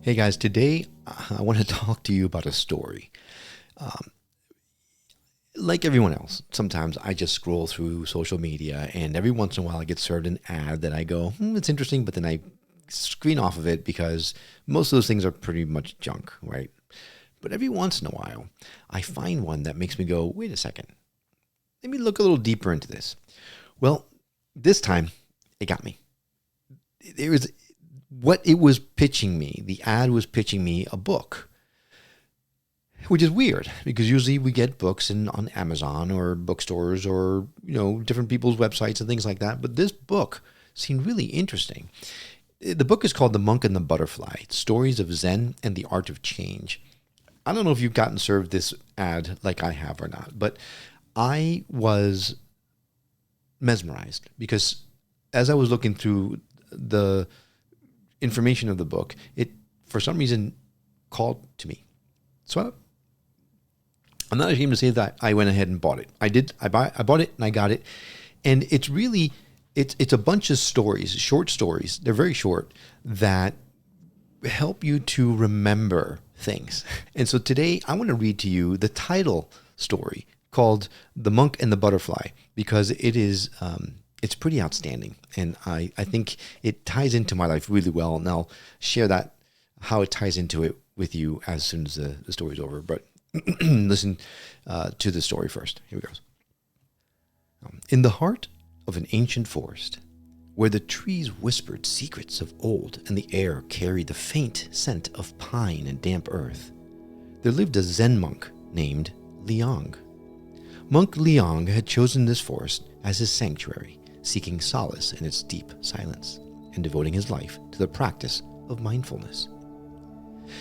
Hey guys, today I want to talk to you about a story. Like everyone else, sometimes I just scroll through social media and every once in a while I get served an ad that I go, it's interesting, but then I screen off of it because most of those things are pretty much junk, right? But every once in a while, I find one that makes me go, wait a second, let me look a little deeper into this. Well, this time it got me. It was what it was pitching me. The ad was pitching me a book, which is weird because usually we get books on Amazon or bookstores or different people's websites and things like that. But this book seemed really interesting. The book is called The Monk and the Butterfly: Stories of Zen and the Art of Change. I don't know if you've gotten served this ad like I have or not, but I was mesmerized because as I was looking through the information of the book, it for some reason called to me. So I'm not ashamed to say that I went ahead and bought it. I did. I bought it and I got it, and it's really it's a bunch of stories, short stories. They're very short that help you to remember things. And so today I want to read to you the title story called "The Monk and the Butterfly" because it is it's pretty outstanding, and I think it ties into my life really well. And I'll share that how it ties into it with you as soon as the story's over. But listen to the story first. Here we go. In the heart of an ancient forest, where the trees whispered secrets of old and the air carried the faint scent of pine and damp earth, there lived a Zen monk named Liang. Monk Liang had chosen this forest as his sanctuary, seeking solace in its deep silence and devoting his life to the practice of mindfulness.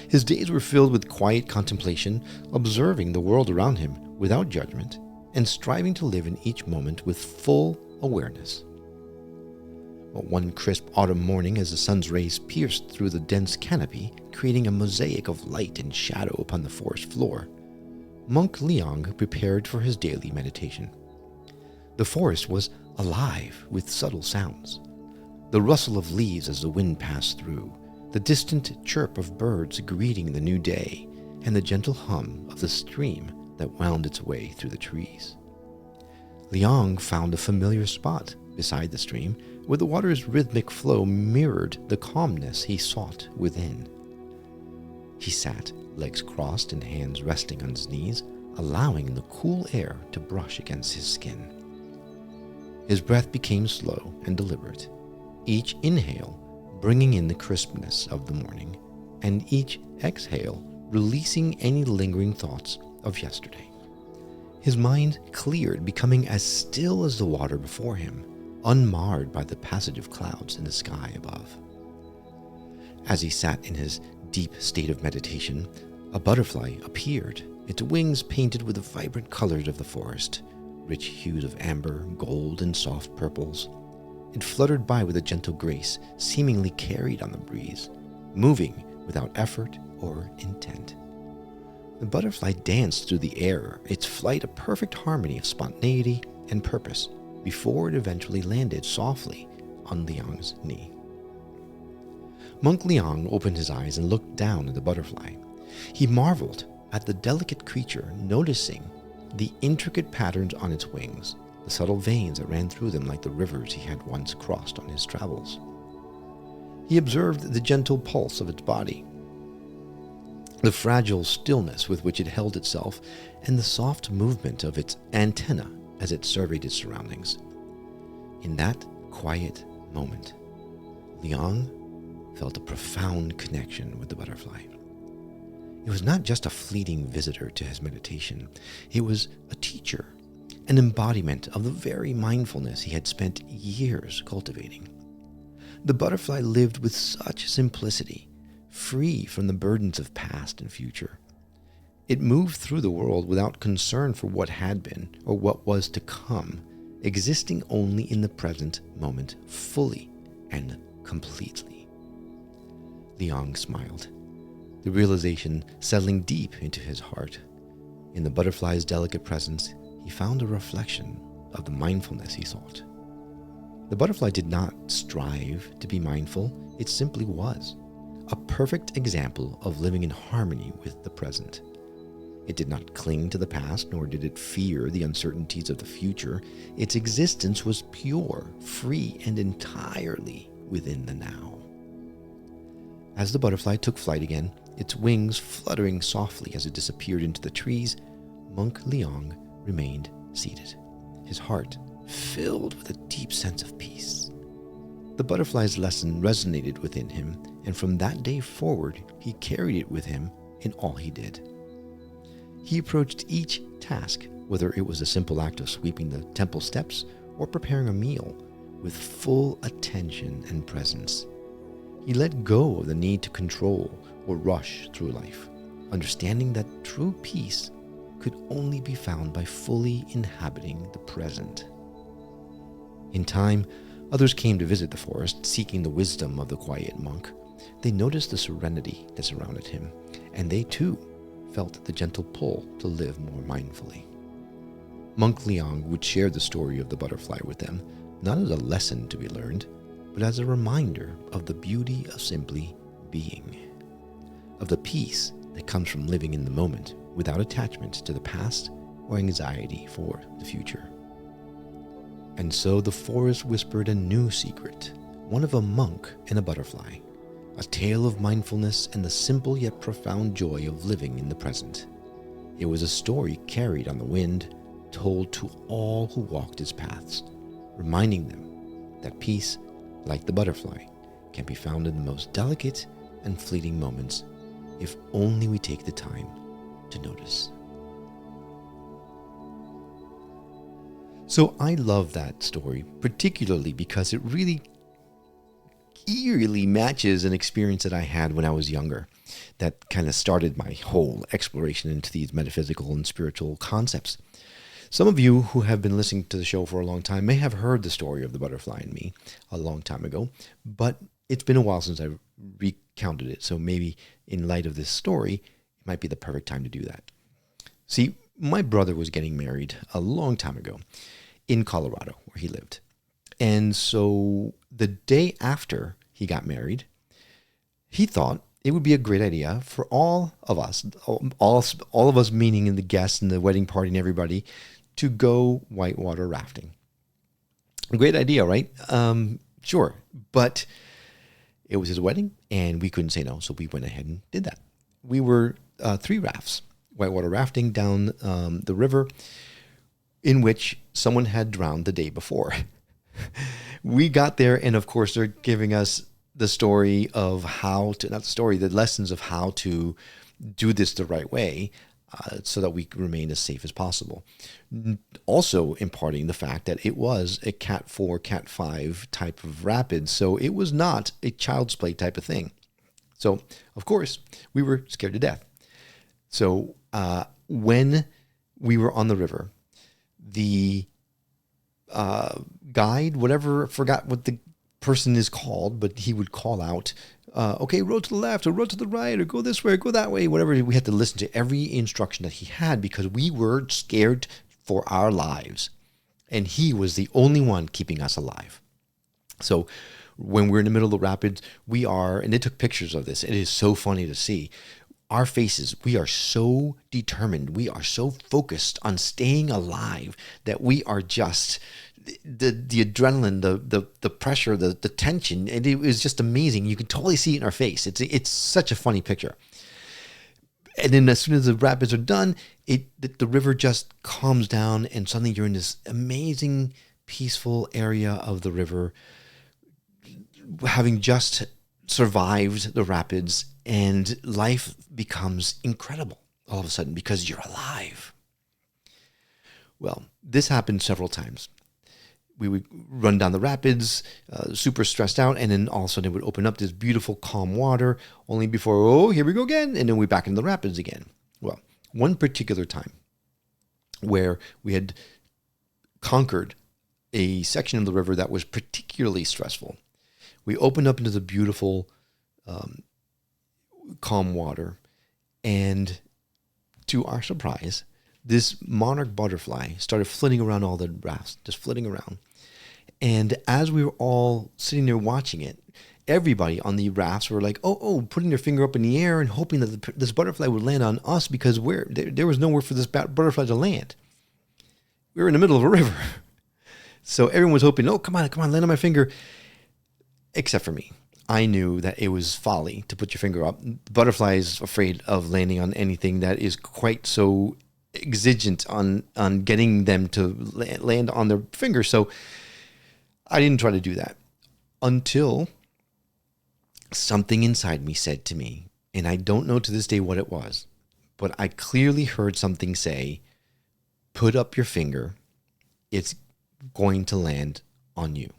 His days were filled with quiet contemplation, observing the world around him without judgment, and striving to live in each moment with full awareness. But one crisp autumn morning, as the sun's rays pierced through the dense canopy, creating a mosaic of light and shadow upon the forest floor, Monk Liang prepared for his daily meditation. The forest was alive with subtle sounds. The rustle of leaves as the wind passed through, the distant chirp of birds greeting the new day, and the gentle hum of the stream that wound its way through the trees. Liang found a familiar spot beside the stream where the water's rhythmic flow mirrored the calmness he sought within. He sat, legs crossed and hands resting on his knees, allowing the cool air to brush against his skin. His breath became slow and deliberate, each inhale bringing in the crispness of the morning, and each exhale releasing any lingering thoughts of yesterday. His mind cleared, becoming as still as the water before him, unmarred by the passage of clouds in the sky above. As he sat in his deep state of meditation, a butterfly appeared, its wings painted with the vibrant colors of the forest, rich hues of amber, gold, and soft purples. It fluttered by with a gentle grace, seemingly carried on the breeze, moving without effort or intent. The butterfly danced through the air, its flight a perfect harmony of spontaneity and purpose, before it eventually landed softly on Liang's knee. Monk Liang opened his eyes and looked down at the butterfly. He marveled at the delicate creature, noticing the intricate patterns on its wings, the subtle veins that ran through them like the rivers he had once crossed on his travels. He observed the gentle pulse of its body, the fragile stillness with which it held itself, and the soft movement of its antenna as it surveyed its surroundings. In that quiet moment, Liang felt a profound connection with the butterfly. It was not just a fleeting visitor to his meditation. It was a teacher, an embodiment of the very mindfulness he had spent years cultivating. The butterfly lived with such simplicity, free from the burdens of past and future. It moved through the world without concern for what had been or what was to come, existing only in the present moment fully and completely. Liang smiled, the realization settling deep into his heart. In the butterfly's delicate presence, he found a reflection of the mindfulness he sought. The butterfly did not strive to be mindful, it simply was, a perfect example of living in harmony with the present. It did not cling to the past, nor did it fear the uncertainties of the future. Its existence was pure, free, and entirely within the now. As the butterfly took flight again, its wings fluttering softly as it disappeared into the trees, Monk Liang remained seated, his heart filled with a deep sense of peace. The butterfly's lesson resonated within him, and from that day forward, he carried it with him in all he did. He approached each task, whether it was a simple act of sweeping the temple steps or preparing a meal, with full attention and presence. He let go of the need to control or rush through life, understanding that true peace could only be found by fully inhabiting the present. In time, others came to visit the forest, seeking the wisdom of the quiet monk. They noticed the serenity that surrounded him, and they too felt the gentle pull to live more mindfully. Monk Liang would share the story of the butterfly with them, not as a lesson to be learned, but as a reminder of the beauty of simply being, of the peace that comes from living in the moment without attachment to the past or anxiety for the future. And so the forest whispered a new secret, one of a monk and a butterfly, a tale of mindfulness and the simple yet profound joy of living in the present. It was a story carried on the wind, told to all who walked its paths, reminding them that peace, like the butterfly, can be found in the most delicate and fleeting moments if only we take the time to notice. So I love that story, particularly because it really eerily matches an experience that I had when I was younger that kind of started my whole exploration into these metaphysical and spiritual concepts. Some of you who have been listening to the show for a long time may have heard the story of the butterfly and me a long time ago, but it's been a while since I've recounted it. So maybe in light of this story, it might be the perfect time to do that. See, my brother was getting married a long time ago in Colorado, where he lived. And so the day after he got married, he thought it would be a great idea for all of us, all of us meaning in the guests and the wedding party and everybody, to go whitewater rafting. Great idea, right? Sure. But it was his wedding and we couldn't say no. So we went ahead and did that. We were 3 rafts, whitewater rafting down the river, in which someone had drowned the day before. We got there, and of course, they're giving us the story of how to, not the story, the lessons of how to do this the right way so that we can remain as safe as possible. Also imparting the fact that it was a Cat 4, Cat 5 type of rapid, so it was not a child's play type of thing. So, of course, we were scared to death. So when we were on the river, the guide, whatever, forgot what the person is called, but he would call out, okay, row to the left or row to the right or go this way or go that way, whatever. We had to listen to every instruction that he had because we were scared for our lives. And he was the only one keeping us alive. So when we're in the middle of the rapids, we are, and they took pictures of this. It is so funny to see. Our faces, we are so determined, we are so focused on staying alive that we are just, the adrenaline, the pressure, the tension, and it was just amazing. You can totally see it in our face. It's such a funny picture. And then as soon as the rapids are done, the river just calms down and suddenly you're in this amazing, peaceful area of the river, having just survived the rapids, and life becomes incredible all of a sudden because you're alive. Well, this happened several times. We would run down the rapids, super stressed out, and then all of a sudden it would open up this beautiful, calm water, only before, oh, here we go again, and then we're back in the rapids again. Well, one particular time where we had conquered a section of the river that was particularly stressful, we opened up into the beautiful, calm water, and to our surprise, this monarch butterfly started flitting around all the rafts, just flitting around. And as we were all sitting there watching it, Everybody on the rafts were like, putting their finger up in the air and hoping that this butterfly would land on us, because there was nowhere for this butterfly to land. We were in the middle of a river. So everyone was hoping, come on, land on my finger. Except for me. I knew that it was folly to put your finger up. The butterfly is afraid of landing on anything that is quite so exigent on getting them to land on their finger. So I didn't try to do that until something inside me said to me, and I don't know to this day what it was, but I clearly heard something say, put up your finger. It's going to land on you.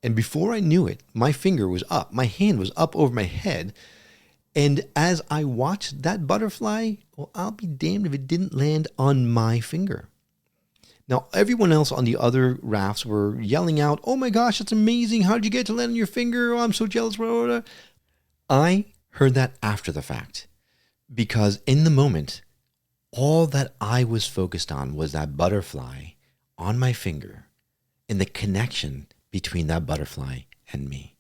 And before I knew it, my finger was up. My hand was up over my head. And as I watched that butterfly, well, I'll be damned if it didn't land on my finger. Now, everyone else on the other rafts were yelling out, oh my gosh, that's amazing. How did you get to land on your finger? Oh, I'm so jealous. I heard that after the fact, because in the moment, all that I was focused on was that butterfly on my finger and the connection between that butterfly and me.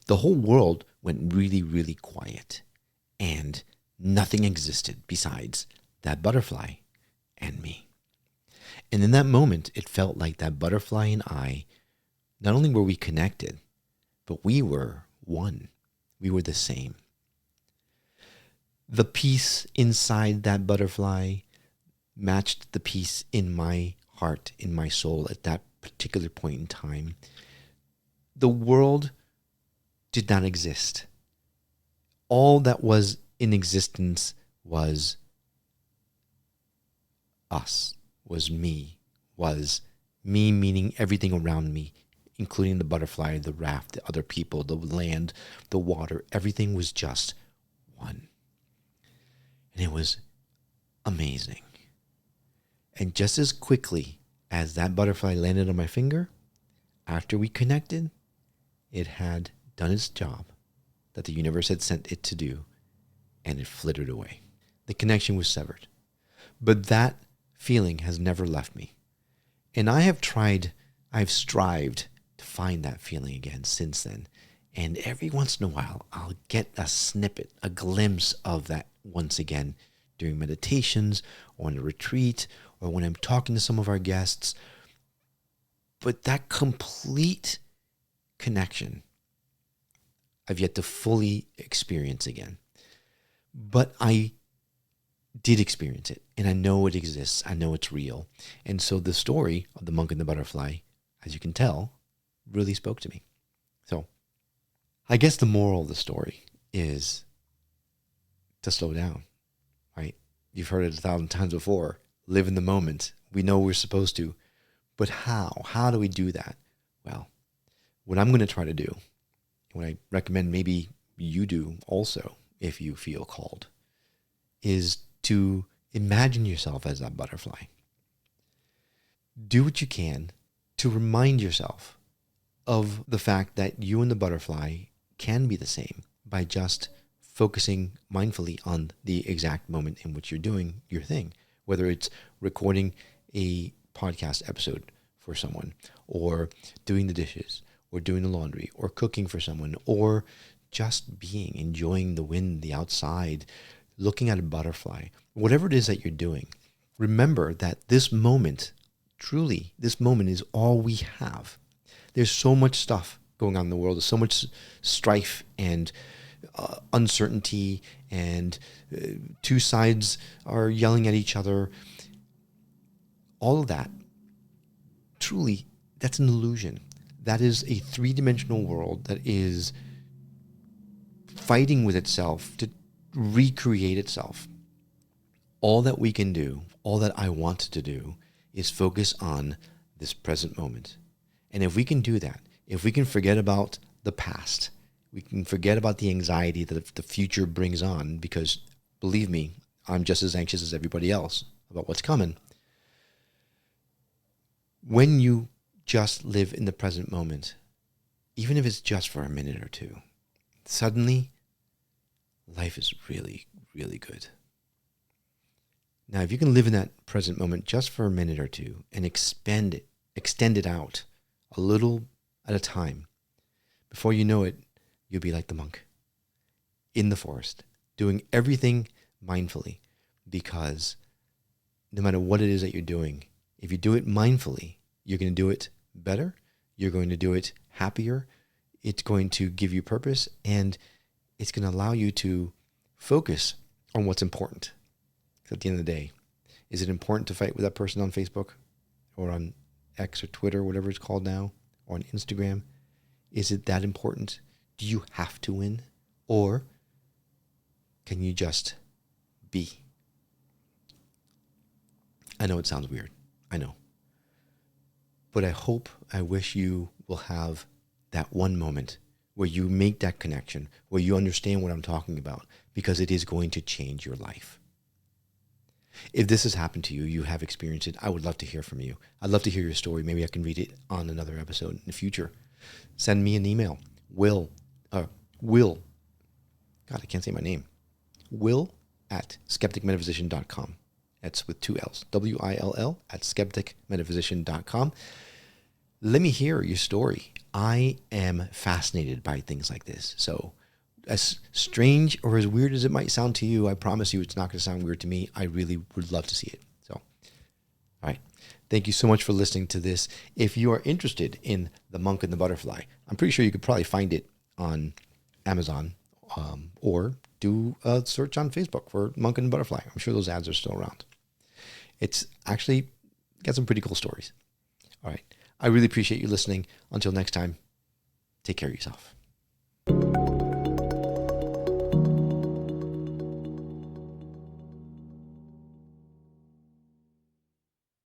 The whole world went really, really quiet, and nothing existed besides that butterfly and me. And in that moment, it felt like that butterfly and I, not only were we connected, but we were one. We were the same. The peace inside that butterfly matched the peace in my heart, in my soul at that particular point in time. The world did not exist. All that was in existence was us, was me meaning everything around me, including the butterfly, the raft, the other people, the land, the water. Everything was just one. And it was amazing. And just as quickly as that butterfly landed on my finger, after we connected, it had done its job that the universe had sent it to do, and it flittered away. The connection was severed. But that feeling has never left me. And I've strived to find that feeling again since then. And every once in a while, I'll get a snippet, a glimpse of that once again during meditations or on a retreat or when I'm talking to some of our guests. But that complete connection, I've yet to fully experience again. But I did experience it, and I know it exists. I know it's real. And so the story of the monk and the butterfly, as you can tell, really spoke to me. So I guess the moral of the story is to slow down, right? You've heard it 1,000 times before. Live in the moment. We know we're supposed to. But how? How do we do that? Well, what I'm going to try to do, what I recommend maybe you do also if you feel called, is to imagine yourself as that butterfly. Do what you can to remind yourself of the fact that you and the butterfly can be the same by just focusing mindfully on the exact moment in which you're doing your thing, whether it's recording a podcast episode for someone, or doing the dishes, or doing the laundry, or cooking for someone, or just being, enjoying the wind, the outside, looking at a butterfly. Whatever it is that you're doing, remember that this moment, truly, this moment is all we have. There's so much stuff going on in the world. There's so much strife and uncertainty, and two sides are yelling at each other. All of that, truly, that's an illusion. That is a three-dimensional world that is fighting with itself to recreate itself. All that we can do, all that I want to do, is focus on this present moment. And if we can do that, if we can forget about the past, we can forget about the anxiety that the future brings on, because believe me, I'm just as anxious as everybody else about what's coming. When you just live in the present moment, even if it's just for a minute or two, suddenly life is really, really good. Now, if you can live in that present moment just for a minute or two and extend it out a little at a time, before you know it, you'll be like the monk in the forest, doing everything mindfully, because no matter what it is that you're doing, if you do it mindfully, you're going to do it better. You're going to do it happier. It's going to give you purpose, and it's going to allow you to focus on what's important. At the end of the day, is it important to fight with that person on Facebook or on X or Twitter, whatever it's called now, or on Instagram? Is it that important? Do you have to win? Or can you just be? I know it sounds weird. I know. But I wish you will have that one moment where you make that connection, where you understand what I'm talking about, because it is going to change your life. If this has happened to you, you have experienced it, I would love to hear from you. I'd love to hear your story. Maybe I can read it on another episode in the future. Send me an email. Will, God, I can't say my name. Will@skepticmetaphysician.com. That's with 2 L's. WILL @skepticmetaphysician.com. Let me hear your story. I am fascinated by things like this. So as strange or as weird as it might sound to you, I promise you it's not going to sound weird to me. I really would love to see it. So, all right. Thank you so much for listening to this. If you are interested in The Monk and the Butterfly, I'm pretty sure you could probably find it on Amazon, or do a search on Facebook for Monk and the Butterfly. I'm sure those ads are still around. It's actually got some pretty cool stories. All right. I really appreciate you listening. Until next time, take care of yourself.